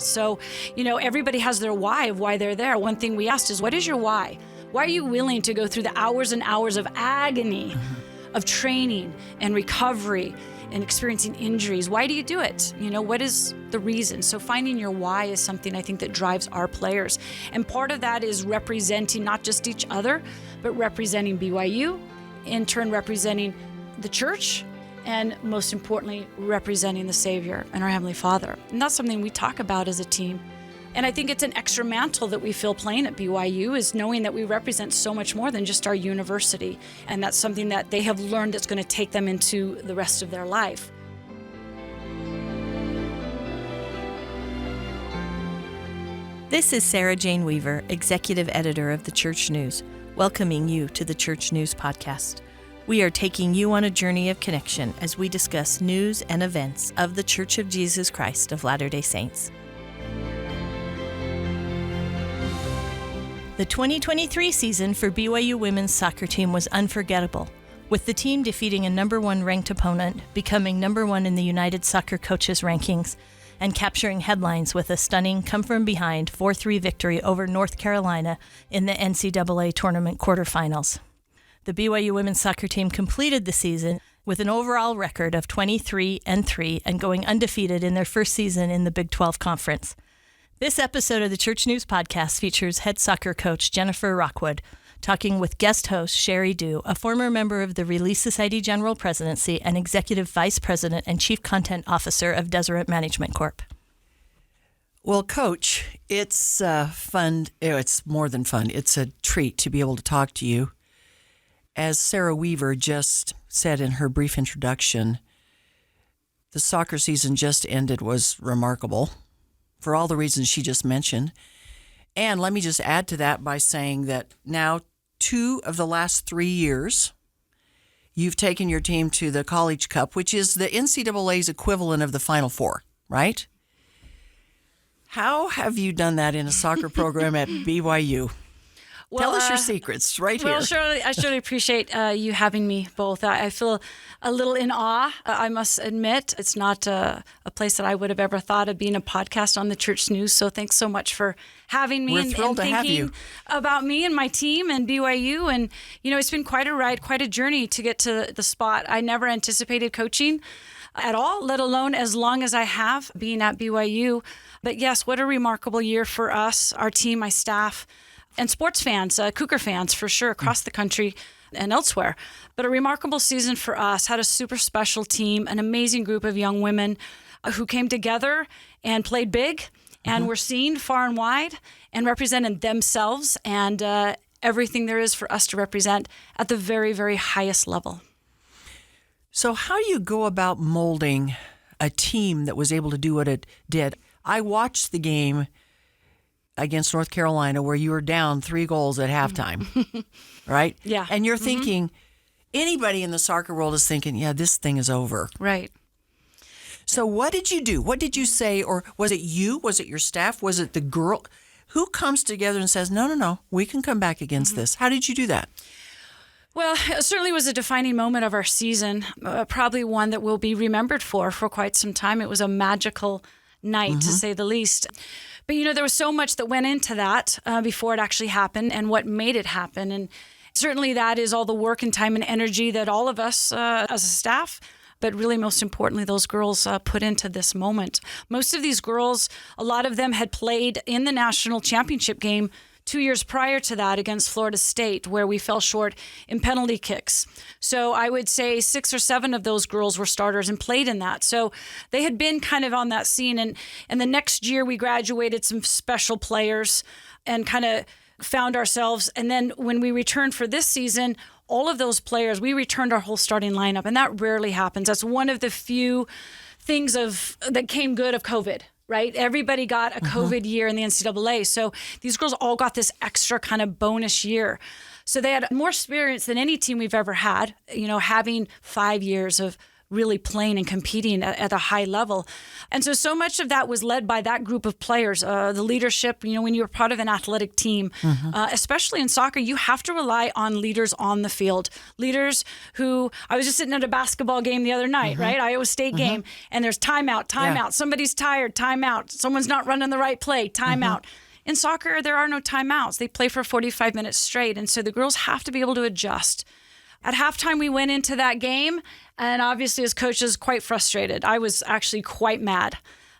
So, everybody has their why of why they're there. One thing we asked is, what is your why? Why are you willing to go through the hours and hours of agony, of training and recovery and experiencing injuries? Why do you do it? What is the reason? So finding your why is something I think that drives our players. And part of that is representing not just each other, but representing BYU, in turn representing the church, and most importantly, representing the Savior and our Heavenly Father. And that's something we talk about as a team. And I think it's an extra mantle that we feel playing at BYU, is knowing that we represent so much more than just our university. And that's something that they have learned that's going to take them into the rest of their life. This is Sarah Jane Weaver, Executive Editor of the Church News, welcoming you to the Church News Podcast. We are taking you on a journey of connection as we discuss news and events of the Church of Jesus Christ of Latter-day Saints. The 2023 season for BYU women's soccer team was unforgettable, with the team defeating a number 1 ranked opponent, becoming number 1 in the United Soccer Coaches rankings, and capturing headlines with a stunning come-from-behind 4-3 victory over North Carolina in the NCAA Tournament quarterfinals. The BYU women's soccer team completed the season with an overall record of 23-3 and going undefeated in their first season in the Big 12 Conference. This episode of the Church News Podcast features head soccer coach Jennifer Rockwood, talking with guest host Sheri Dew, a former member of the Relief Society General Presidency and Executive Vice President and Chief Content Officer of Deseret Management Corp. Well, Coach, it's fun. It's more than fun. It's a treat to be able to talk to you. As Sarah Weaver just said in her brief introduction, the soccer season just ended was remarkable for all the reasons she just mentioned. And let me just add to that by saying that now 2 of the last 3 years, you've taken your team to the College Cup, which is the NCAA's equivalent of the Final Four, right? How have you done that in a soccer program at BYU? Well, tell us your secrets right here. Well, Shirley, I surely appreciate you having me both. I feel a little in awe, I must admit. It's not a place that I would have ever thought of being a podcast on the Church News. So thanks so much for having me. We're thrilled to have you. About me and my team and BYU. And, it's been quite a ride, quite a journey to get to the spot. I never anticipated coaching at all, let alone as long as I have being at BYU. But yes, what a remarkable year for us, our team, my staff, and sports fans, Cougar fans for sure, across the country and elsewhere. But a remarkable season for us, had a super special team, an amazing group of young women who came together and played big and were seen far and wide and represented themselves and everything there is for us to represent at the very, very highest level. So how do you go about molding a team that was able to do what it did? I watched the game against North Carolina where you were down 3 goals at halftime, right? Yeah. And you're thinking, anybody in the soccer world is thinking, yeah, this thing is over. Right. So what did you do? What did you say? Or was it you? Was it your staff? Was it the girl? Who comes together and says, no, we can come back against this? How did you do that? Well, it certainly was a defining moment of our season, probably one that we'll be remembered for quite some time. It was a magical night, to say the least. But, there was so much that went into that before it actually happened and what made it happen. And certainly that is all the work and time and energy that all of us as a staff, but really most importantly, those girls put into this moment. Most of these girls, a lot of them had played in the national championship game 2 years prior to that against Florida State, where we fell short in penalty kicks. So I would say 6 or 7 of those girls were starters and played in that. So they had been kind of on that scene. And the next year we graduated some special players and kind of found ourselves. And then when we returned for this season, all of those players, we returned our whole starting lineup. And that rarely happens. That's one of the few things that came good of COVID. Right? Everybody got a COVID year in the NCAA. So these girls all got this extra kind of bonus year. So they had more experience than any team we've ever had, having 5 years of really playing and competing at a high level. And so much of that was led by that group of players, the leadership. When you're part of an athletic team, especially in soccer, you have to rely on leaders on the field. Leaders who, I was just sitting at a basketball game the other night, right? Iowa State game, and there's timeout. Somebody's tired, timeout. Someone's not running the right play, timeout. In soccer, there are no timeouts. They play for 45 minutes straight. And so the girls have to be able to adjust. At halftime, we went into that game, and obviously as coaches, quite frustrated. I was actually quite mad.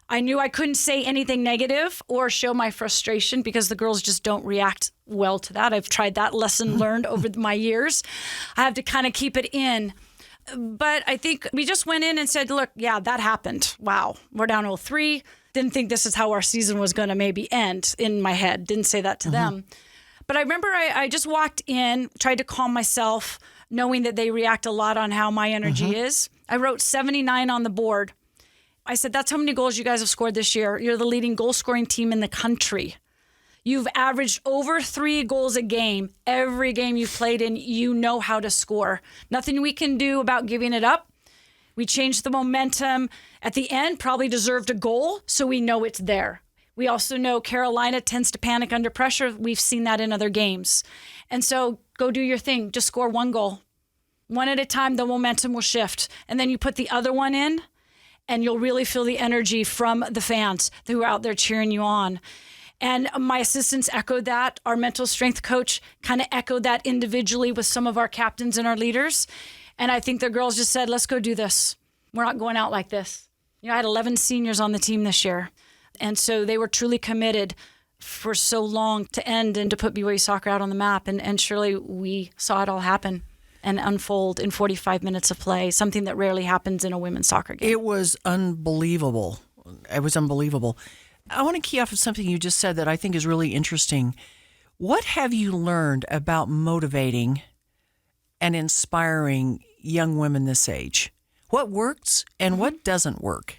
I knew I couldn't say anything negative or show my frustration because the girls just don't react well to that. I've tried that lesson learned over my years. I have to kind of keep it in. But I think we just went in and said, look, yeah, that happened. Wow, we're down 0-3. Didn't think this is how our season was going to maybe end in my head. Didn't say that to them. But I remember I just walked in, tried to calm myself, knowing that they react a lot on how my energy is. I wrote 79 on the board. I said, that's how many goals you guys have scored this year. You're the leading goal-scoring team in the country. You've averaged over 3 goals a game. Every game you've played in, you know how to score. Nothing we can do about giving it up. We changed the momentum. At the end, probably deserved a goal, so we know it's there. We also know Carolina tends to panic under pressure. We've seen that in other games. And so go do your thing. Just score 1 goal. One at a time, the momentum will shift. And then you put the other one in, and you'll really feel the energy from the fans who are out there cheering you on. And my assistants echoed that. Our mental strength coach kind of echoed that individually with some of our captains and our leaders. And I think the girls just said, let's go do this. We're not going out like this. I had 11 seniors on the team this year. And so they were truly committed for so long to end and to put BYU soccer out on the map. And surely we saw it all happen and unfold in 45 minutes of play, something that rarely happens in a women's soccer game. It was unbelievable. It was unbelievable. I want to key off of something you just said that I think is really interesting. What have you learned about motivating and inspiring young women this age? What works and what doesn't work?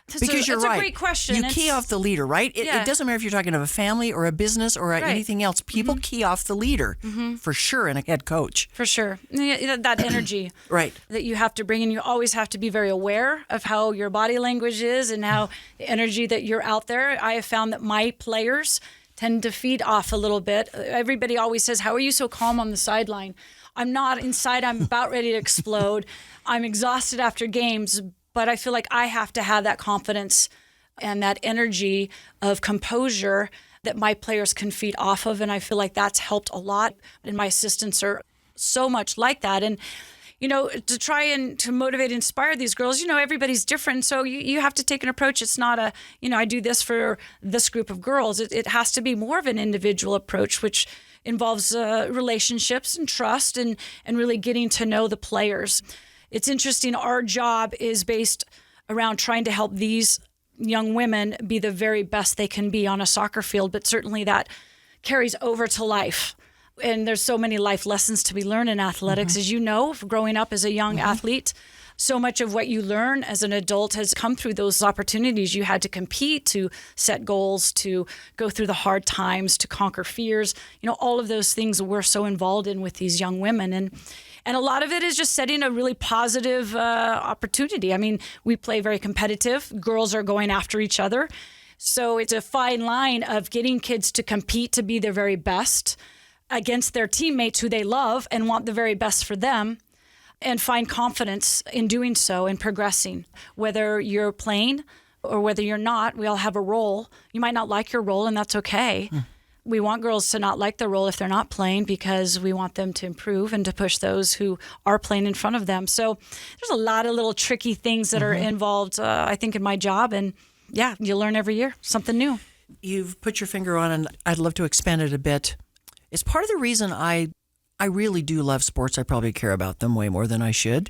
Because you're right. That's a great question. You key off the leader, right? It doesn't matter if you're talking of a family or a business or anything else. People key off the leader for sure, and a head coach. For sure. That energy that you have to bring in. You always have to be very aware of how your body language is and how the energy that you're out there. I have found that my players tend to feed off a little bit. Everybody always says, how are you so calm on the sideline? I'm not. Inside, I'm about ready to explode. I'm exhausted after games, but I feel like I have to have that confidence and that energy of composure that my players can feed off of. And I feel like that's helped a lot. And my assistants are so much like that. And, to try and to motivate and inspire these girls, everybody's different. So you have to take an approach. It's not I do this for this group of girls. It has to be more of an individual approach, which involves relationships and trust and really getting to know the players. It's interesting. Our job is based around trying to help these young women be the very best they can be on a soccer field, but certainly that carries over to life. And there's so many life lessons to be learned in athletics. As you know, growing up as a young athlete, so much of what you learn as an adult has come through those opportunities. You had to compete, to set goals, to go through the hard times, to conquer fears. All of those things we're so involved in with these young women. And a lot of it is just setting a really positive opportunity. I mean, we play very competitive. Girls are going after each other. So it's a fine line of getting kids to compete to be their very best against their teammates who they love and want the very best for them, and find confidence in doing so and progressing. Whether you're playing or whether you're not, we all have a role. You might not like your role, and that's okay. We want girls to not like their role if they're not playing, because we want them to improve and to push those who are playing in front of them. So there's a lot of little tricky things that are involved, I think, in my job. And you learn every year something new. You've put your finger on, and I'd love to expand it a bit. It's part of the reason I really do love sports. I probably care about them way more than I should.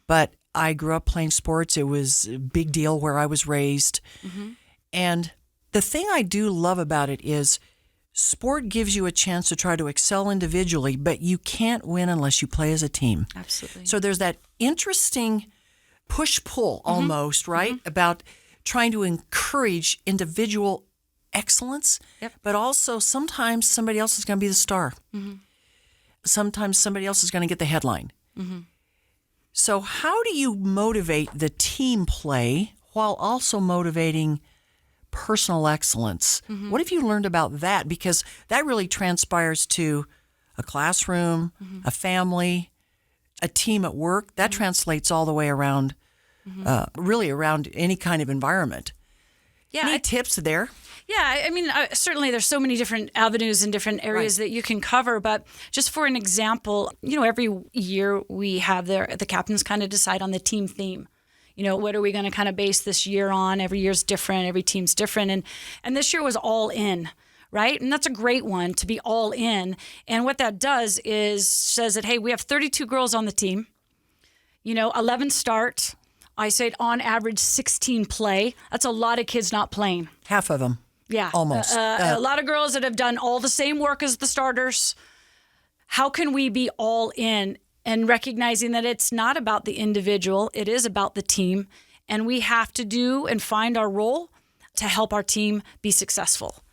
But I grew up playing sports. It was a big deal where I was raised. And the thing I do love about it is sport gives you a chance to try to excel individually, but you can't win unless you play as a team. Absolutely. So there's that interesting push-pull almost, right? About trying to encourage individual excellence, but also sometimes somebody else is going to be the star. Sometimes somebody else is going to get the headline. So how do you motivate the team play while also motivating personal excellence? What have you learned about that? Because that really transpires to a classroom, a family, a team at work. That translates all the way around, really around any kind of environment. Yeah, Any tips there? Yeah, I mean, certainly there's so many different avenues and different areas that you can cover. But just for an example, every year we have the captains kind of decide on the team theme. What are we going to kind of base this year on? Every year's different. Every team's different. And this year was all in, right? And that's a great one, to be all in. And what that does is says that, hey, we have 32 girls on the team. 11 start. I say on average 16 play. That's a lot of kids not playing. Half of them. Yeah. Almost. A lot of girls that have done all the same work as the starters. How can we be all in and recognizing that it's not about the individual, it is about the team, and we have to do and find our role to help our team be successful.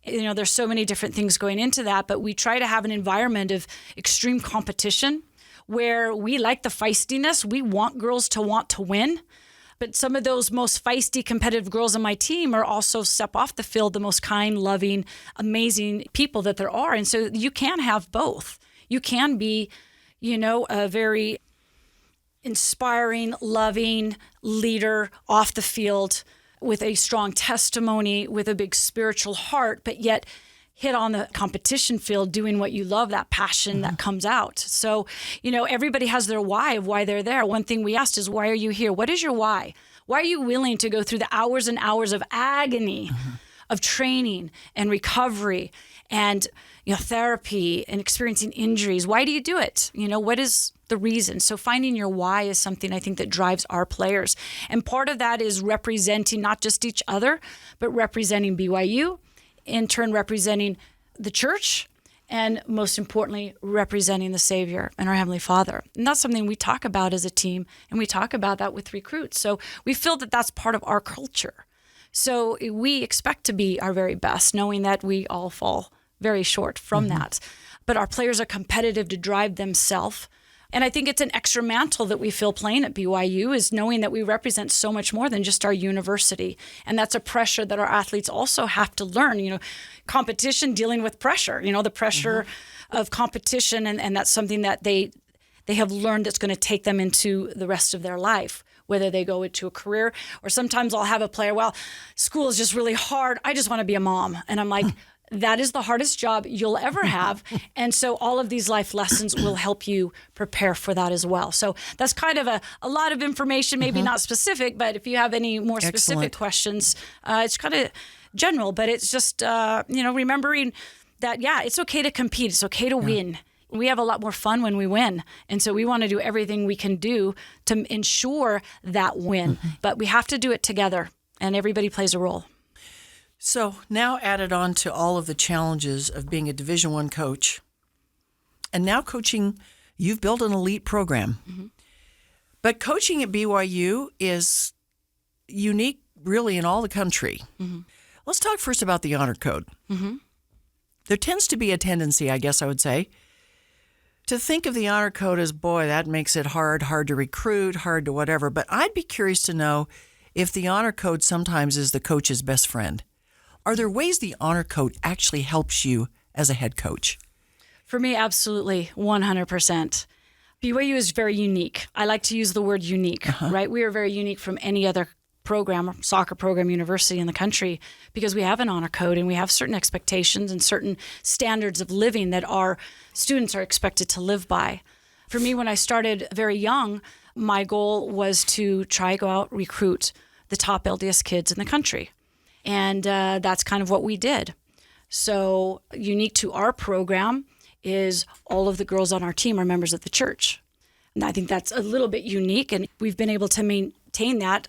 There's so many different things going into that, but we try to have an environment of extreme competition where we like the feistiness. We want girls to want to win. But some of those most feisty, competitive girls on my team are also step off the field, the most kind, loving, amazing people that there are. And so you can have both. You can be, a very inspiring, loving leader off the field with a strong testimony, with a big spiritual heart, but yet hit on the competition field doing what you love, that passion that comes out. So, everybody has their why of why they're there. One thing we asked is, why are you here? What is your why? Why are you willing to go through the hours and hours of agony of training and recovery and therapy and experiencing injuries? Why do you do it? What is the reason? So finding your why is something I think that drives our players. And part of that is representing not just each other, but representing BYU, in turn representing the church, and most importantly, representing the Savior and our Heavenly Father. And that's something we talk about as a team, and we talk about that with recruits. So we feel that that's part of our culture. So we expect to be our very best, knowing that we all fall very short from that. But our players are competitive to drive themselves. And I think it's an extra mantle that we feel playing at BYU, is knowing that we represent so much more than just our university. And that's a pressure that our athletes also have to learn, competition, dealing with pressure, the pressure of competition. And that's something that they have learned that's going to take them into the rest of their life, whether they go into a career, or sometimes I'll have a player, well, school is just really hard. I just want to be a mom. And I'm like, that is the hardest job you'll ever have. And so all of these life lessons will help you prepare for that as well. So that's kind of a lot of information, maybe not specific, but if you have any more specific questions, it's kind of general, but it's just, remembering that, it's okay to compete. It's okay to win. We have a lot more fun when we win. And so we want to do everything we can do to ensure that win. But we have to do it together, and everybody plays a role. So now added on to all of the challenges of being a Division I coach, and now coaching, you've built an elite program. But coaching at BYU is unique really in all the country. Let's talk first about the honor code. There tends to be a tendency, I guess I would say, to think of the honor code as, boy, that makes it hard to recruit, hard to whatever. But I'd be curious to know if the honor code sometimes is the coach's best friend. Are there ways the honor code actually helps you as a head coach? For me, absolutely, 100%. BYU is very unique. I like to use the word unique, right? We are very unique from any other program, soccer program, university in the country, because we have an honor code and we have certain expectations and certain standards of living that our students are expected to live by. For me, when I started very young, my goal was to try go out, recruit the top LDS kids in the country. And that's kind of what we did. So unique to our program is all of the girls on our team are members of the church. And I think that's a little bit unique, and we've been able to maintain that.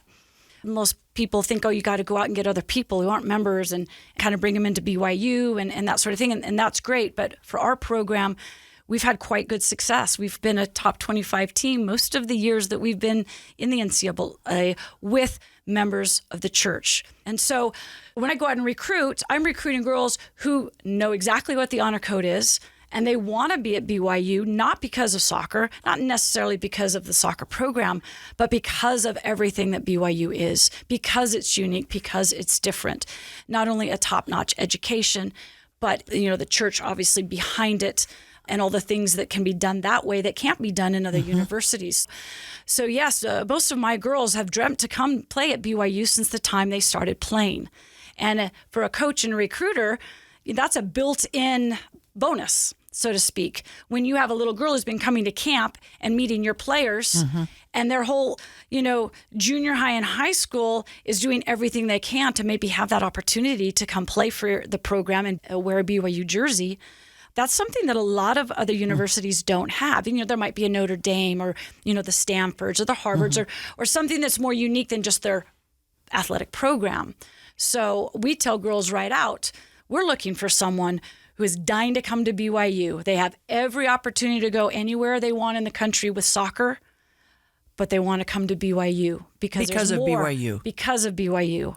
Most people think, you got to go out and get other people who aren't members and kind of bring them into BYU and that sort of thing. And that's great. But for our program, we've had quite good success. We've been a top 25 team most of the years that we've been in the NCAA with members of the church. And so when I go out and recruit, I'm recruiting girls who know exactly what the honor code is And they want to be at BYU, not because of soccer, not necessarily because of the soccer program, but because of everything that BYU is, because it's unique, because it's different. Not only a top-notch education, but, the church obviously behind it, and all the things that can be done that way that can't be done in other universities. So yes, most of my girls have dreamt to come play at BYU since the time they started playing. And for a coach and a recruiter, that's a built-in bonus, so to speak. When you have a little girl who's been coming to camp and meeting your players, and their whole, junior high and high school is doing everything they can to maybe have that opportunity to come play for the program and wear a BYU jersey, that's something that a lot of other universities don't have. There might be a Notre Dame or, the Stanfords or the Harvards or something that's more unique than just their athletic program. So we tell girls right out, we're looking for someone who is dying to come to BYU. They have every opportunity to go anywhere they want in the country with soccer, but they want to come to BYU because of BYU. Because of BYU.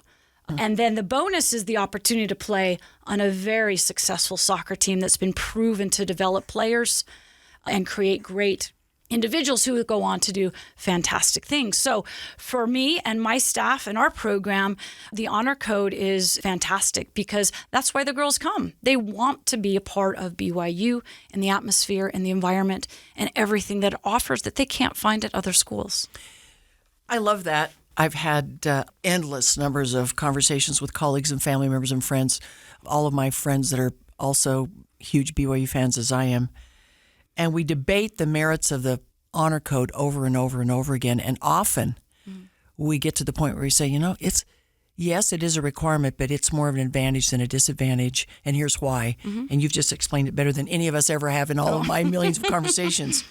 And then the bonus is the opportunity to play on a very successful soccer team that's been proven to develop players and create great individuals who go on to do fantastic things. So for me and my staff and our program, the honor code is fantastic because that's why the girls come. They want to be a part of BYU and the atmosphere and the environment and everything that it offers that they can't find at other schools. I love that. I've had endless numbers of conversations with colleagues and family members and friends, all of my friends that are also huge BYU fans as I am. And we debate the merits of the honor code over and over and over again. And often we get to the point where we say, yes, it is a requirement, but it's more of an advantage than a disadvantage. And here's why. And you've just explained it better than any of us ever have in all of my millions of conversations.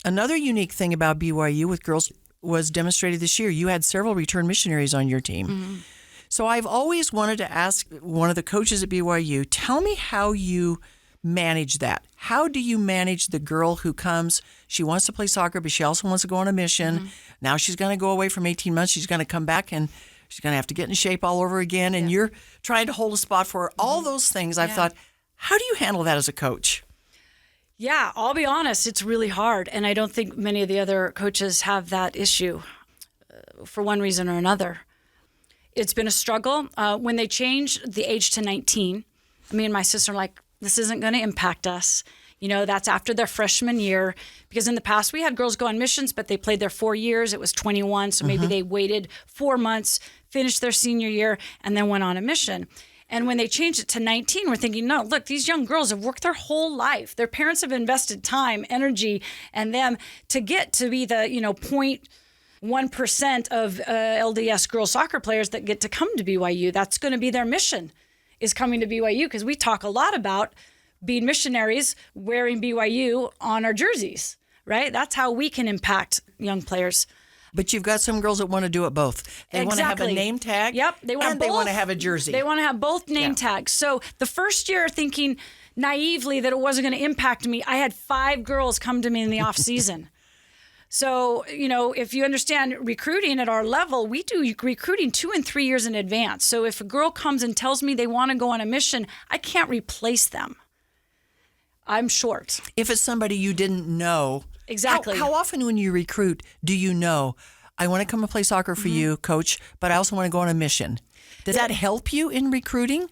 Another unique thing about BYU with girls was demonstrated this year. You had several return missionaries on your team. So I've always wanted to ask one of the coaches at BYU, tell me how you manage that. How do you manage the girl who comes, she wants to play soccer, but she also wants to go on a mission. Now she's going to go away from 18 months. She's going to come back and she's going to have to get in shape all over again. And you're trying to hold a spot for her. All those things I've thought, how do you handle that as a coach? Yeah, I'll be honest, it's really hard. And I don't think many of the other coaches have that issue for one reason or another. It's been a struggle. When they changed the age to 19, me and my sister are like, this isn't going to impact us. That's after their freshman year. Because in the past, we had girls go on missions, but they played their 4 years. It was 21. So maybe they waited 4 months, finished their senior year, and then went on a mission. And when they changed it to 19, we're thinking, no, look, these young girls have worked their whole life. Their parents have invested time, energy, and them to get to be the, 0.1% of LDS girls soccer players that get to come to BYU. That's going to be their mission, is coming to BYU, because we talk a lot about being missionaries, wearing BYU on our jerseys, right? That's how we can impact young players. But you've got some girls that want to do it both. They want to have a name tag. Yep. They want to have a jersey. They want to have both name tags. So the first year, thinking naively that it wasn't going to impact me, I had 5 girls come to me in the off season. So, if you understand recruiting at our level, we do recruiting 2 and 3 years in advance. So if a girl comes and tells me they want to go on a mission, I can't replace them. I'm short. If it's somebody you didn't know. Exactly. How often when you recruit do you know, I want to come and play soccer for you, coach, but I also want to go on a mission? Does that help you in recruiting?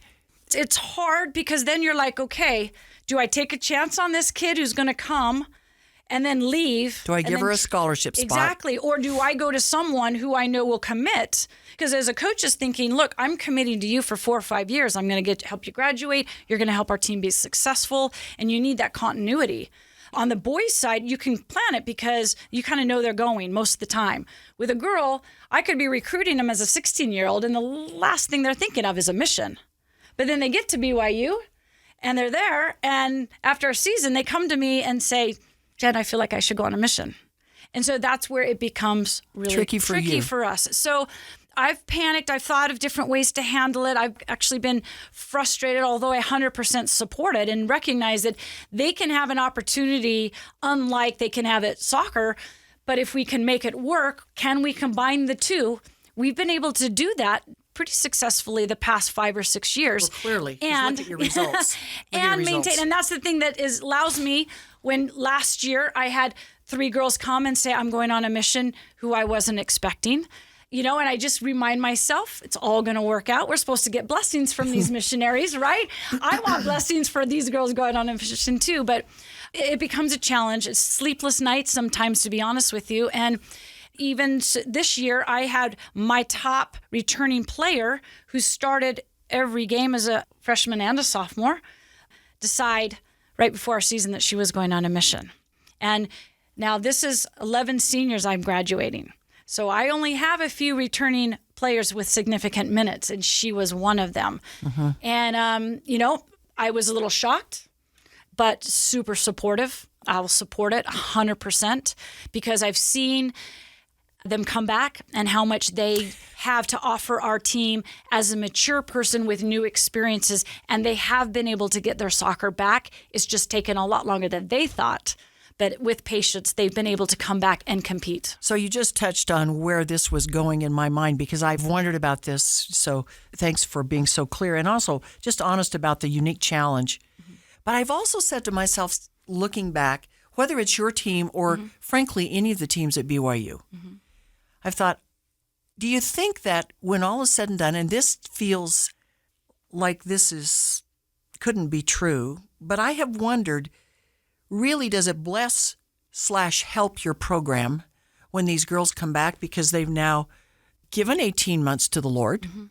It's hard because then you're like, okay, do I take a chance on this kid who's going to come and then leave? Do I give her a scholarship spot? Exactly. Or do I go to someone who I know will commit? Because as a coach is thinking, look, I'm committing to you for 4 or 5 years. I'm going to help you graduate. You're going to help our team be successful. And you need that continuity. On the boys' side, you can plan it because you kind of know they're going most of the time. With a girl, I could be recruiting them as a 16-year-old, and the last thing they're thinking of is a mission. But then they get to BYU, and they're there, and after a season, they come to me and say, Jen, I feel like I should go on a mission. And so that's where it becomes really tricky for us. So I've panicked. I've thought of different ways to handle it. I've actually been frustrated, although I 100% support it and recognize that they can have an opportunity unlike they can have at soccer. But if we can make it work, can we combine the two? We've been able to do that pretty successfully the past 5 or 6 years. Well, clearly. And look at your results. and maintain. And that's the thing that allows me, when last year I had 3 girls come and say, I'm going on a mission who I wasn't expecting. And I just remind myself, it's all going to work out. We're supposed to get blessings from these missionaries, right? I want blessings for these girls going on a mission too, but it becomes a challenge. It's sleepless nights sometimes, to be honest with you. And even this year, I had my top returning player, who started every game as a freshman and a sophomore, decide right before our season that she was going on a mission. And now this is 11 seniors I'm graduating. So I only have a few returning players with significant minutes, and she was one of them. Mm-hmm. And, I was a little shocked, but super supportive. I'll support it 100% because I've seen them come back and how much they have to offer our team as a mature person with new experiences. And they have been able to get their soccer back. It's just taken a lot longer than they thought. But with patience, they've been able to come back and compete. So you just touched on where this was going in my mind, because I've wondered about this. So thanks for being so clear and also just honest about the unique challenge. Mm-hmm. But I've also said to myself, looking back, whether it's your team or, frankly, any of the teams at BYU, I've thought, do you think that when all is said and done, and this feels like couldn't be true, but I have wondered, really, does it bless/help your program when these girls come back, because they've now given 18 months to the Lord? Mm-hmm.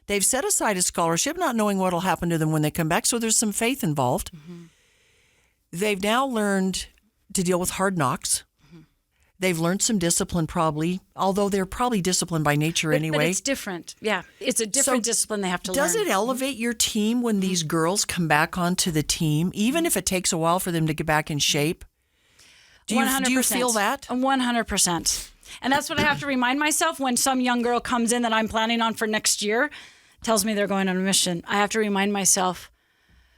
They've set aside a scholarship, not knowing what will happen to them when they come back, so there's some faith involved. Mm-hmm. They've now learned to deal with hard knocks. Mm-hmm. They've learned some discipline probably, although they're probably disciplined by nature anyway. But it's different. Yeah, it's a different discipline they have to learn. Does it elevate your team when these girls come back onto the team, even if it takes a while for them to get back in shape? Do you feel that? 100%. And that's what I have to remind myself when some young girl comes in that I'm planning on for next year, tells me they're going on a mission. I have to remind myself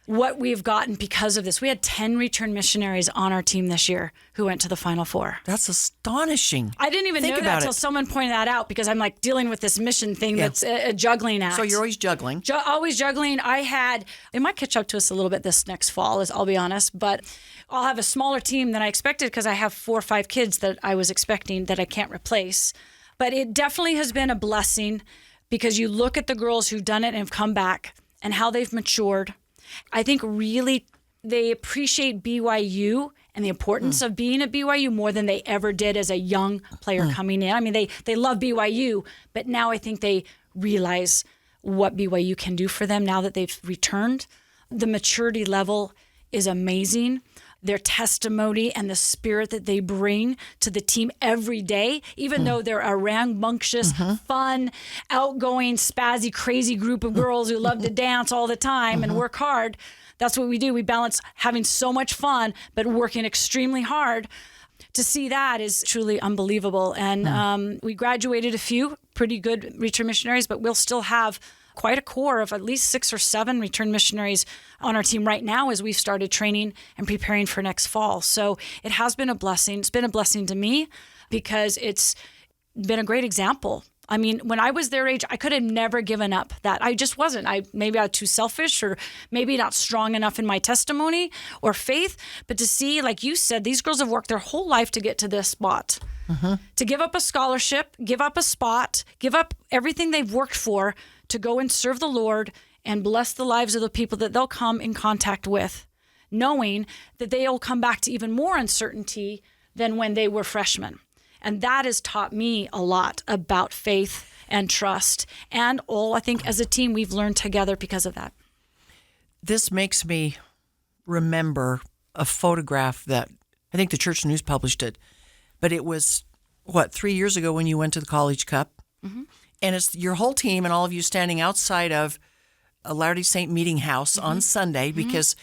what we've gotten because of this. We had 10 return missionaries on our team this year who went to the Final Four. That's astonishing. I didn't even know that until someone pointed that out, because I'm like dealing with this mission thing that's a juggling act. So you're always juggling. Always juggling. They might catch up to us a little bit this next fall, I'll be honest, but I'll have a smaller team than I expected because I have 4 or 5 kids that I was expecting that I can't replace. But it definitely has been a blessing, because you look at the girls who've done it and have come back and how they've matured. I think really they appreciate BYU and the importance of being at BYU more than they ever did as a young player coming in. I mean, they love BYU, but now I think they realize what BYU can do for them now that they've returned. The maturity level is amazing. Their testimony and the spirit that they bring to the team every day, even though they're a rambunctious, fun, outgoing, spazzy, crazy group of girls who love to dance all the time and work hard. That's what we do. We balance having so much fun, but working extremely hard. To see that is truly unbelievable. And we graduated a few pretty good return missionaries, but we'll still have quite a core of at least 6 or 7 return missionaries on our team right now as we've started training and preparing for next fall. So it has been a blessing. It's been a blessing to me because it's been a great example. I mean, when I was their age, I could have never given up that. I just wasn't. Maybe I was too selfish, or maybe not strong enough in my testimony or faith. But to see, like you said, these girls have worked their whole life to get to this spot. To give up a scholarship, give up a spot, give up everything they've worked for to go and serve the Lord and bless the lives of the people that they'll come in contact with, knowing that they'll come back to even more uncertainty than when they were freshmen. And that has taught me a lot about faith and trust. And I think as a team, we've learned together because of that. This makes me remember a photograph that I think the Church News published it, but it was, 3 years ago when you went to the College Cup? And it's your whole team and all of you standing outside of a Latter-day Saint meeting house on Sunday, because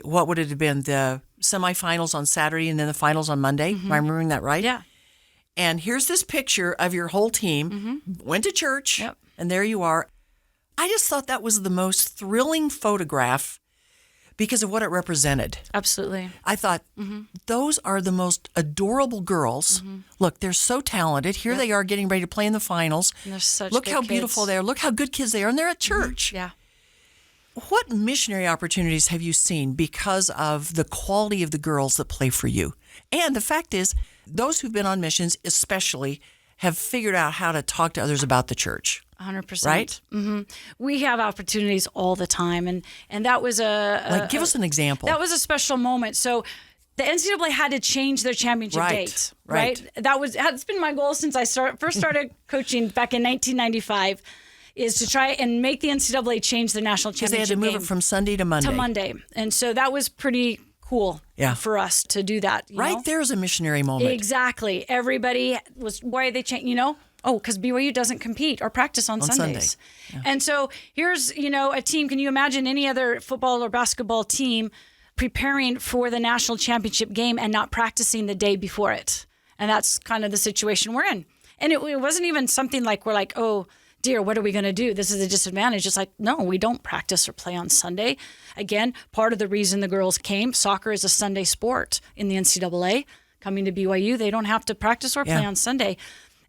what would it have been? The semifinals on Saturday and then the finals on Monday. Am I remembering that right? Yeah. And here's this picture of your whole team, went to church, and there you are. I just thought that was the most thrilling photograph because of what it represented. Absolutely. I thought, those are the most adorable girls. Look, they're so talented. Here they are getting ready to play in the finals. And they're such Look good how kids. beautiful they are. Look how good kids they are. And they're at church. Yeah. What missionary opportunities have you seen because of the quality of the girls that play for you? And the fact is, those who've been on missions especially have figured out how to talk to others about the church. 100%. Right? We have opportunities all the time. And that was Give us an example. That was a special moment. So the NCAA had to change their championship date. Right. That's been my goal since I first started coaching back in 1995, is to try and make the NCAA change the national championship Because they had to move it from Sunday to Monday. And so that was pretty cool for us to do that. You know? There's a missionary moment. Exactly. Everybody was, why are they changing, because BYU doesn't compete or practice on Sundays. Yeah. And so here's, a team. Can you imagine any other football or basketball team preparing for the national championship game and not practicing the day before it? And that's kind of the situation we're in. And it wasn't even something like we're like, oh, dear, what are we going to do? This is a disadvantage. It's like, no, we don't practice or play on Sunday. Again, part of the reason the girls came, soccer is a Sunday sport in the NCAA. Coming to BYU, they don't have to practice or play on Sunday.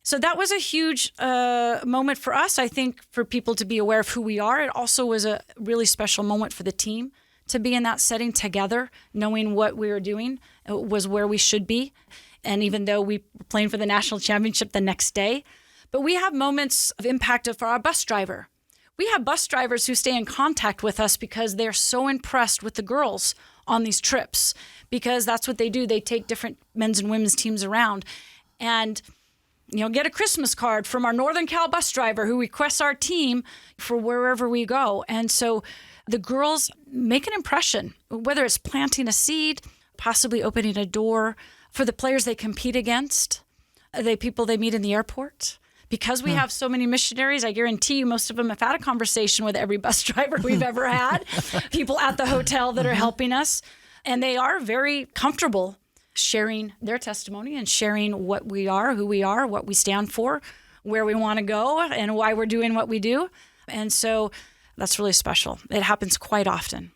So that was a huge moment for us, I think, for people to be aware of who we are. It also was a really special moment for the team to be in that setting together, knowing what we were doing was where we should be. And even though we were playing for the national championship the next day, but we have moments of impact for our bus driver. We have bus drivers who stay in contact with us because they're so impressed with the girls on these trips, because that's what they do. They take different men's and women's teams around and, get a Christmas card from our Northern Cal bus driver who requests our team for wherever we go. And so the girls make an impression, whether it's planting a seed, possibly opening a door for the players they compete against, the people they meet in the airport. Because we have so many missionaries, I guarantee you most of them have had a conversation with every bus driver we've ever had, people at the hotel that are helping us. And they are very comfortable sharing their testimony and sharing what we are, who we are, what we stand for, where we want to go, and why we're doing what we do. And so that's really special. It happens quite often.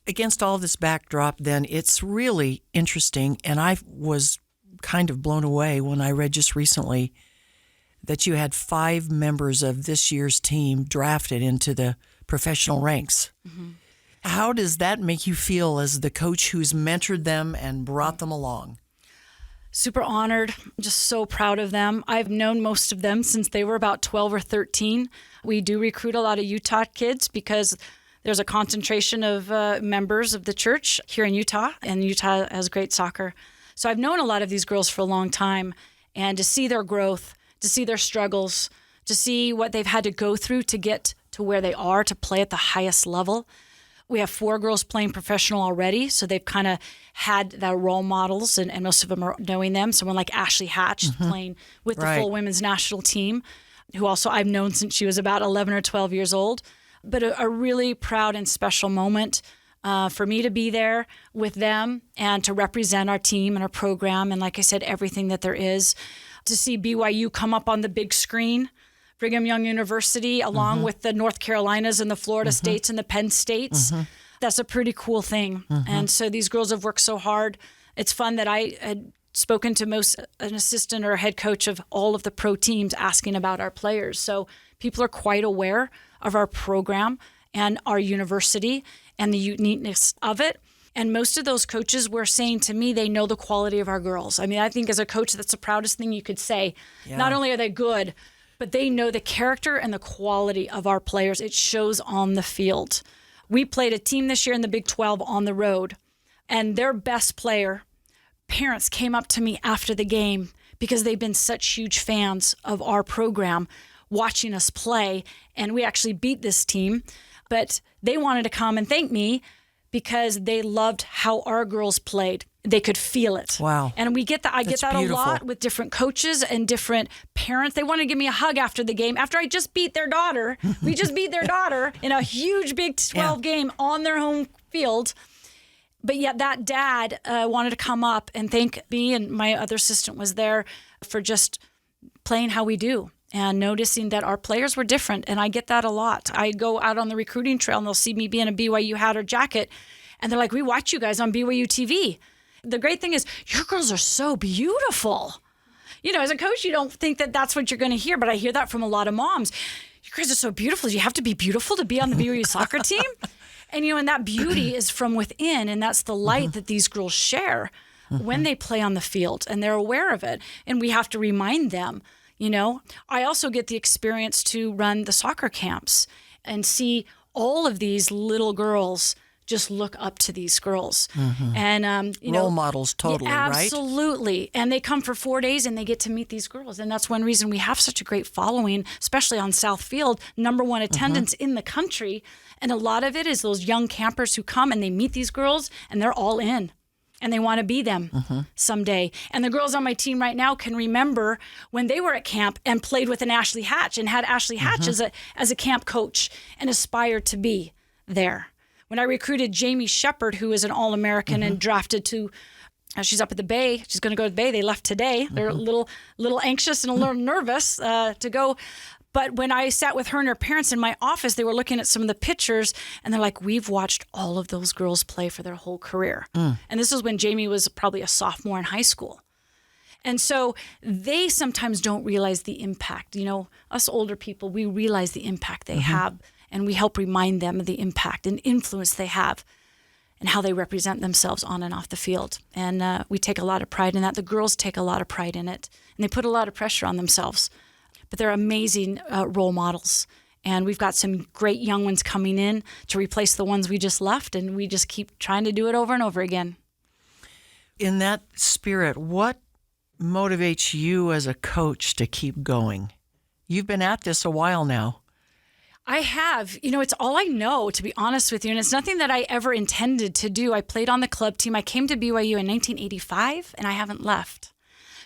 Against all this backdrop, then, it's really interesting. And I was kind of blown away when I read just recently that you had 5 members of this year's team drafted into the professional ranks. How does that make you feel as the coach who's mentored them and brought them along? Super honored, just so proud of them. I've known most of them since they were about 12 or 13. We do recruit a lot of Utah kids because there's a concentration of members of the church here in Utah, and Utah has great soccer. So I've known a lot of these girls for a long time, and to see their growth, to see their struggles, to see what they've had to go through to get to where they are, to play at the highest level. We have 4 girls playing professional already, so they've kind of had their role models, and most of them are knowing them. Someone like Ashley Hatch is playing with the full women's national team, who also I've known since she was about 11 or 12 years old. But a really proud and special moment for me to be there with them and to represent our team and our program. And like I said, everything that there is. To see BYU come up on the big screen, Brigham Young University, along with the North Carolinas and the Florida States and the Penn States. That's a pretty cool thing. And so these girls have worked so hard. It's fun that I had spoken to an assistant or a head coach of all of the pro teams asking about our players. So people are quite aware of our program and our university and the uniqueness of it. And most of those coaches were saying to me, they know the quality of our girls. I mean, I think as a coach, that's the proudest thing you could say. Yeah. Not only are they good, but they know the character and the quality of our players. It shows on the field. We played a team this year in the Big 12 on the road, and their best player, parents came up to me after the game because they've been such huge fans of our program, watching us play, and we actually beat this team. But they wanted to come and thank me because they loved how our girls played. They could feel it. Wow. And we get that. I get that beautiful. A lot with different coaches and different parents. They want to give me a hug after the game. After I just beat their daughter. We just beat their daughter in a huge Big 12 game on their home field. But yet that dad wanted to come up and thank me, and my other assistant was there for just playing how we do and noticing that our players were different. And I get that a lot. I go out on the recruiting trail and they'll see me be in a BYU hat or jacket. And they're like, we watch you guys on BYU TV. The great thing is your girls are so beautiful. You know, as a coach, you don't think that that's what you're going to hear, but I hear that from a lot of moms. You guys are so beautiful. You have to be beautiful to be on the BYU soccer team. And, you know, and that beauty is from within. And that's the light that these girls share when they play on the field, and they're aware of it. And we have to remind them, you know. I also get the experience to run the soccer camps and see all of these little girls just look up to these girls. And, you know, role models, totally, yeah, right? Absolutely. And they come for 4 days and they get to meet these girls. And that's one reason we have such a great following, especially on South Field, #1 attendance in the country. And a lot of it is those young campers who come and they meet these girls and they're all in. And they want to be them someday. And the girls on my team right now can remember when they were at camp and played with an Ashley Hatch and had Ashley Hatch as a camp coach and aspired to be there. When I recruited Jamie Shepard, who is an All-American and drafted to, she's up at the Bay. She's going to go to the Bay. They left today. They're a little anxious and a little nervous to go. But when I sat with her and her parents in my office, they were looking at some of the pictures, and they're like, we've watched all of those girls play for their whole career. And this is when Jamie was probably a sophomore in high school. And so they sometimes don't realize the impact. You know, us older people, we realize the impact they have, and we help remind them of the impact and influence they have and how they represent themselves on and off the field. And we take a lot of pride in that. The girls take a lot of pride in it, and they put a lot of pressure on themselves. But they're amazing role models. And we've got some great young ones coming in to replace the ones we just left. And we just keep trying to do it over and over again. In that spirit, what motivates you as a coach to keep going? You've been at this a while now. I have. You know, it's all I know, to be honest with you. And it's nothing that I ever intended to do. I played on the club team. I came to BYU in 1985, and I haven't left.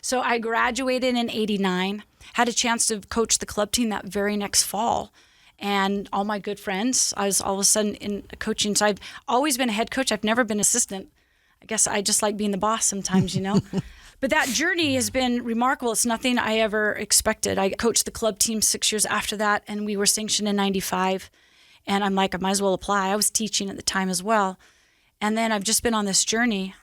So I graduated in 89. Had a chance to coach the club team that very next fall. And all my good friends, I was all of a sudden in coaching. So I've always been a head coach. I've never been assistant. I guess I just like being the boss sometimes, you know. But that journey has been remarkable. It's nothing I ever expected. I coached the club team 6 years after that, and we were sanctioned in 95. And I'm like, I might as well apply. I was teaching at the time as well. And then I've just been on this journey.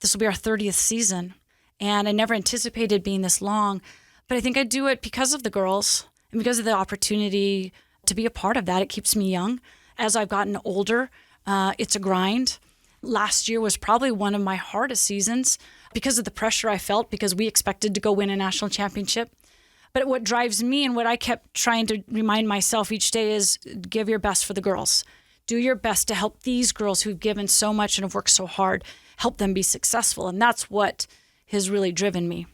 This will be our 30th season. And I never anticipated being this long. But I think I do it because of the girls and because of the opportunity to be a part of that. It keeps me young. As I've gotten older, it's a grind. Last year was probably one of my hardest seasons because of the pressure I felt, because we expected to go win a national championship. But what drives me and what I kept trying to remind myself each day is give your best for the girls. Do your best to help these girls who've given so much and have worked so hard, help them be successful. And that's what has really driven me.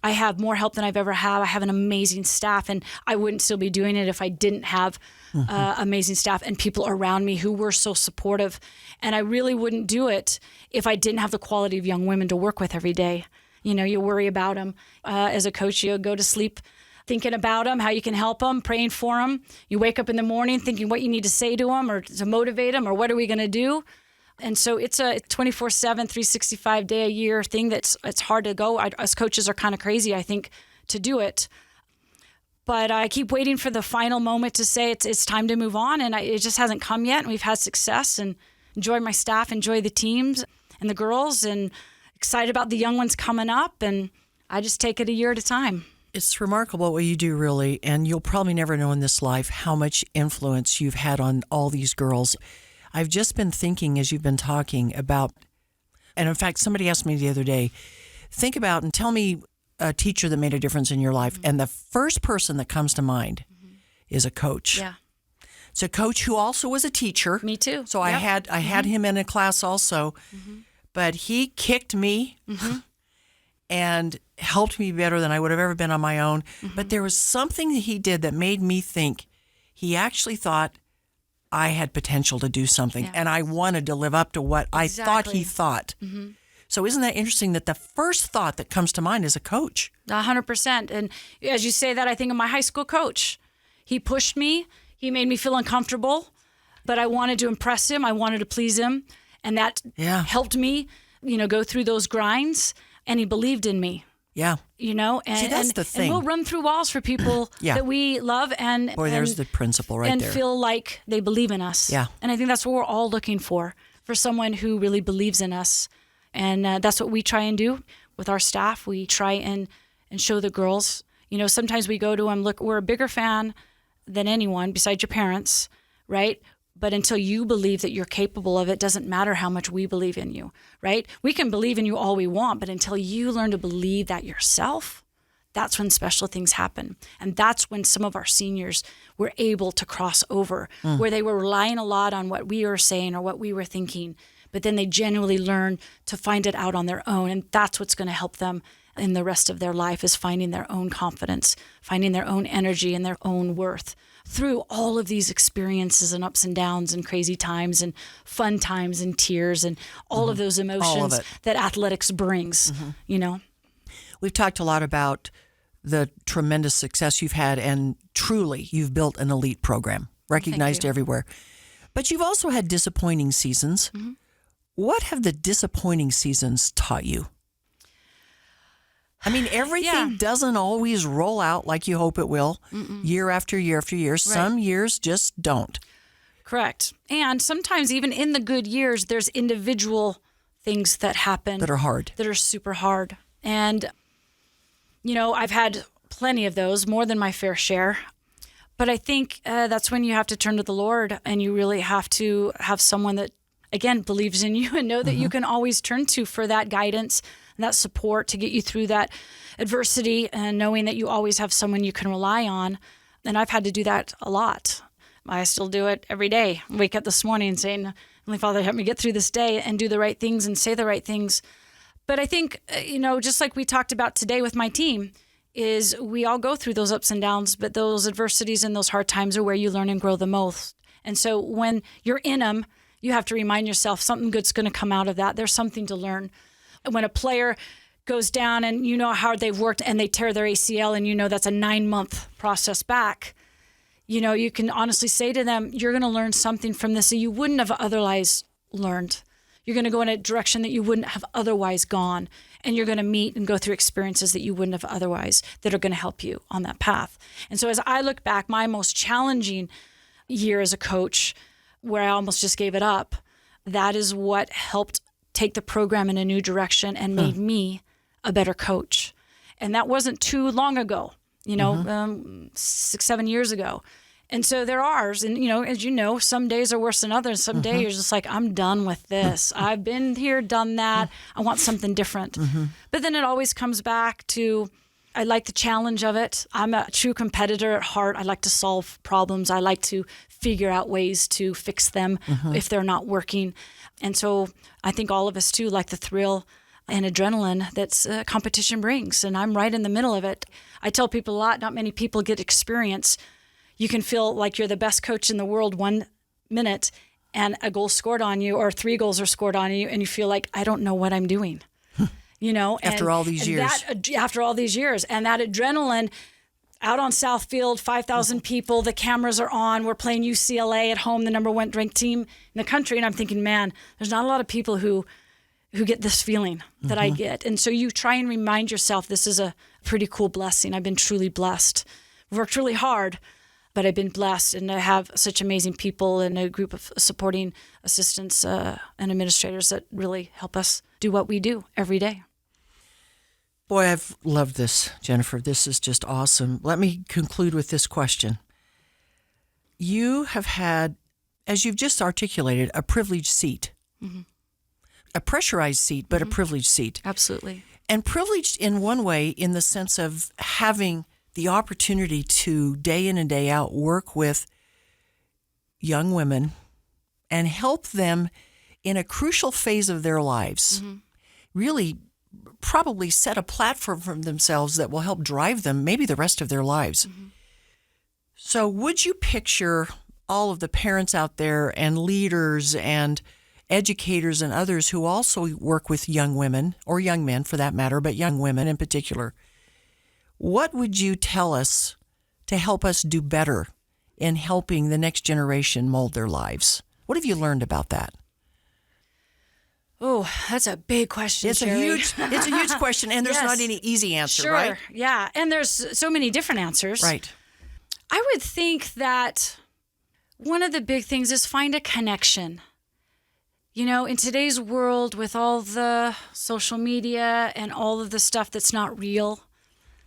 I have more help than I've ever had. I have an amazing staff, and I wouldn't still be doing it if I didn't have amazing staff and people around me who were so supportive. And I really wouldn't do it if I didn't have the quality of young women to work with every day. You know, you worry about them. As a coach, you go to sleep thinking about them, how you can help them, praying for them. You wake up in the morning thinking what you need to say to them or to motivate them or what are we going to do. And so it's a 24/7, 365 day a year thing it's hard to go. Us coaches are kind of crazy, I think, to do it. But I keep waiting for the final moment to say it's time to move on, and it just hasn't come yet. And we've had success, and enjoy my staff, enjoy the teams and the girls, and excited about the young ones coming up. And I just take it a year at a time. It's remarkable what you do, really, and you'll probably never know in this life how much influence you've had on all these girls. I've just been thinking as you've been talking about, and in fact, somebody asked me the other day, think about and tell me a teacher that made a difference in your life. Mm-hmm. And the first person that comes to mind is a coach. Yeah. It's a coach who also was a teacher. Me too. So I had him in a class also, but he kicked me and helped me better than I would have ever been on my own. But there was something that he did that made me think he actually thought I had potential to do something, and I wanted to live up to what I thought he thought. So isn't that interesting that the first thought that comes to mind is a coach? 100%. And as you say that, I think of my high school coach. He pushed me. He made me feel uncomfortable, but I wanted to impress him. I wanted to please him, and that helped me, go through those grinds, and he believed in me. Yeah. And, See, that's the thing. And we'll run through walls for people that we love and there's the principle right there. And feel like they believe in us. Yeah. And I think that's what we're all looking for someone who really believes in us. And that's what we try and do with our staff. We try and show the girls. Sometimes we go to them, look, we're a bigger fan than anyone besides your parents, right? But until you believe that you're capable of it, doesn't matter how much we believe in you, right? We can believe in you all we want, but until you learn to believe that yourself, that's when special things happen. And that's when some of our seniors were able to cross over, where they were relying a lot on what we were saying or what we were thinking, but then they genuinely learn to find it out on their own. And that's what's going to help them in the rest of their life, is finding their own confidence, finding their own energy and their own worth through all of these experiences and ups and downs and crazy times and fun times and tears and all of those emotions that athletics brings, We've talked a lot about the tremendous success you've had, and truly you've built an elite program, recognized everywhere. But you've also had disappointing seasons. Mm-hmm. What have the disappointing seasons taught you? I mean, everything doesn't always roll out like you hope it will, year after year after year. Right. Some years just don't. Correct. And sometimes even in the good years, there's individual things that happen. That are hard. That are super hard. And, I've had plenty of those, more than my fair share. But I think that's when you have to turn to the Lord, and you really have to have someone that, again, believes in you and know that you can always turn to for that guidance and that support to get you through that adversity, and knowing that you always have someone you can rely on. And I've had to do that a lot. I still do it every day. I wake up this morning saying, Heavenly Father, help me get through this day and do the right things and say the right things. But I think, just like we talked about today with my team, is we all go through those ups and downs, but those adversities and those hard times are where you learn and grow the most. And so when you're in them, you have to remind yourself something good's going to come out of that. There's something to learn. When a player goes down and you know how hard they've worked and they tear their ACL and that's a 9-month process back, you can honestly say to them, you're going to learn something from this that you wouldn't have otherwise learned. You're going to go in a direction that you wouldn't have otherwise gone. And you're going to meet and go through experiences that you wouldn't have otherwise, that are going to help you on that path. And so as I look back, my most challenging year as a coach, where I almost just gave it up, that is what helped take the program in a new direction and made me a better coach. And that wasn't too long ago, 6-7 years ago. And so there are, and as some days are worse than others. Some days you're just like, I'm done with this. I've been here, done that. I want something different. But then it always comes back to, I like the challenge of it. I'm a true competitor at heart. I like to solve problems. I like to figure out ways to fix them if they're not working. And so I think all of us too like the thrill and adrenaline that's competition brings. And I'm right in the middle of it. I tell people a lot, not many people get experience. You can feel like you're the best coach in the world 1 minute and a goal scored on you, or 3 goals are scored on you, and you feel like, I don't know what I'm doing. After all these years. After all these years. And that adrenaline out on South Field, 5,000 people, the cameras are on, we're playing UCLA at home, the number 1 ranked team in the country. And I'm thinking, man, there's not a lot of people who get this feeling that I get. And so you try and remind yourself, this is a pretty cool blessing. I've been truly blessed. Worked really hard, but I've been blessed, and I have such amazing people and a group of supporting assistants and administrators that really help us do what we do every day. Boy, I've loved this, Jennifer. This is just awesome. Let me conclude with this question. You have had, as you've just articulated, a privileged seat. A pressurized seat, but a privileged seat. Absolutely. And privileged in one way, in the sense of having the opportunity to day in and day out work with young women and help them in a crucial phase of their lives. Really probably set a platform for themselves that will help drive them maybe the rest of their lives. So would you picture all of the parents out there and leaders and educators and others who also work with young women, or young men for that matter, but young women in particular, what would you tell us to help us do better in helping the next generation mold their lives? What have you learned about that? Oh, that's a big question, It's Sheri. a huge question, and there's Yes. not any easy answer, Sure. right? Yeah. And there's so many different answers. Right. I would think that one of the big things is find a connection. You know, in today's world with all the social media and all of the stuff that's not real,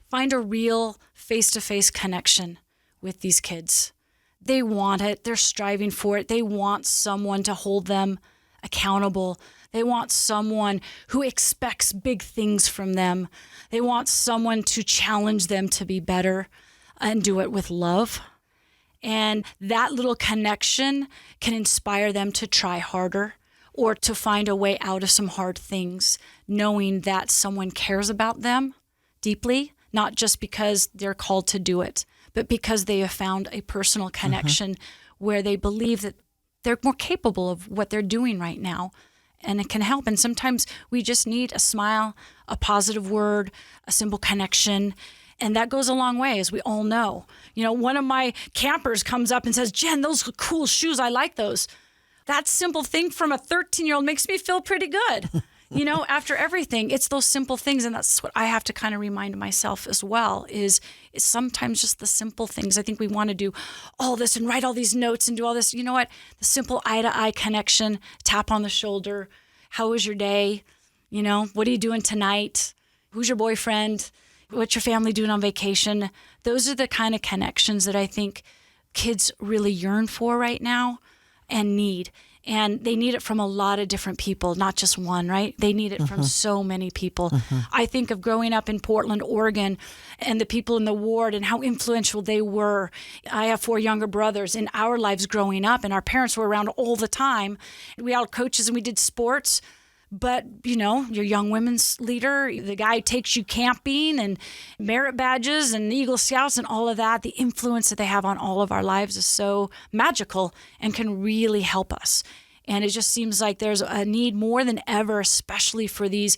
find a real face-to-face connection with these kids. They want it. They're striving for it. They want someone to hold them accountable. They want someone who expects big things from them. They want someone to challenge them to be better and do it with love. And that little connection can inspire them to try harder or to find a way out of some hard things, knowing that someone cares about them deeply, not just because they're called to do it, but because they have found a personal connection where they believe that they're more capable of what they're doing right now. And it can help. And sometimes we just need a smile, a positive word, a simple connection. And that goes a long way, as we all know. You know, one of my campers comes up and says, Jen, those are cool shoes. I like those. That simple thing from a 13-year-old makes me feel pretty good. You know, after everything, it's those simple things. And that's what I have to kind of remind myself as well, is sometimes just the simple things. I think we want to do all this and write all these notes and do all this. You know what? The simple eye-to-eye connection, tap on the shoulder. How was your day? You know, what are you doing tonight? Who's your boyfriend? What's your family doing on vacation? Those are the kind of connections that I think kids really yearn for right now and need. And they need it from a lot of different people, not just one, right? They need it from so many people. I think of growing up in Portland, Oregon, and the people in the ward and how influential they were. I have 4 younger brothers in our lives growing up, and our parents were around all the time. We all coaches and we did sports. But, you know, your young women's leader, the guy who takes you camping and merit badges and Eagle Scouts and all of that, the influence that they have on all of our lives is so magical and can really help us. And it just seems like there's a need more than ever, especially for these,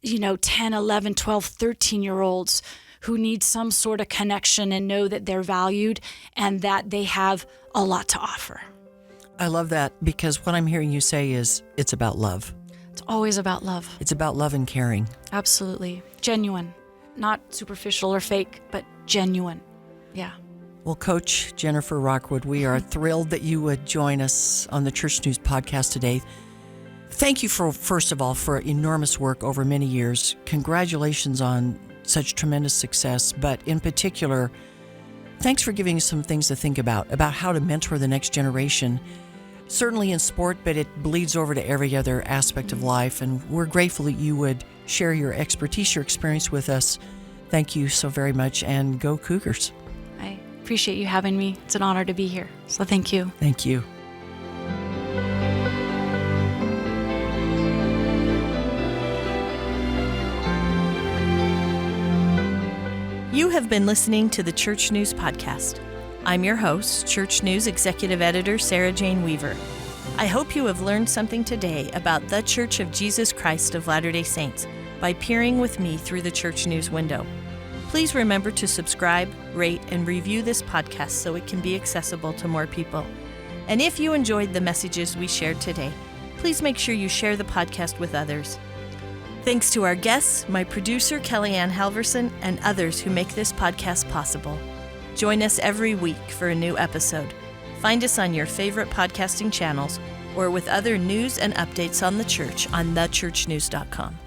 you know, 10, 11, 12, 13-year-olds who need some sort of connection and know that they're valued and that they have a lot to offer. I love that, because what I'm hearing you say is it's about love. It's always about love. It's about love and caring. Absolutely. Genuine. Not superficial or fake, but genuine. Yeah. Well, Coach Jennifer Rockwood, we are thrilled that you would join us on the Church News podcast today. Thank you first of all, for enormous work over many years. Congratulations on such tremendous success, but in particular, thanks for giving us some things to think about how to mentor the next generation. Certainly in sport, but it bleeds over to every other aspect of life. And we're grateful that you would share your expertise, your experience with us. Thank you so very much, and go Cougars. I appreciate you having me. It's an honor to be here. So thank you. Thank you. You have been listening to the Church News Podcast. I'm your host, Church News Executive Editor Sarah Jane Weaver. I hope you have learned something today about the Church of Jesus Christ of Latter-day Saints by peering with me through the Church News window. Please remember to subscribe, rate, and review this podcast so it can be accessible to more people. And if you enjoyed the messages we shared today, please make sure you share the podcast with others. Thanks to our guests, my producer Kellyanne Halverson, and others who make this podcast possible. Join us every week for a new episode. Find us on your favorite podcasting channels or with other news and updates on the church on thechurchnews.com.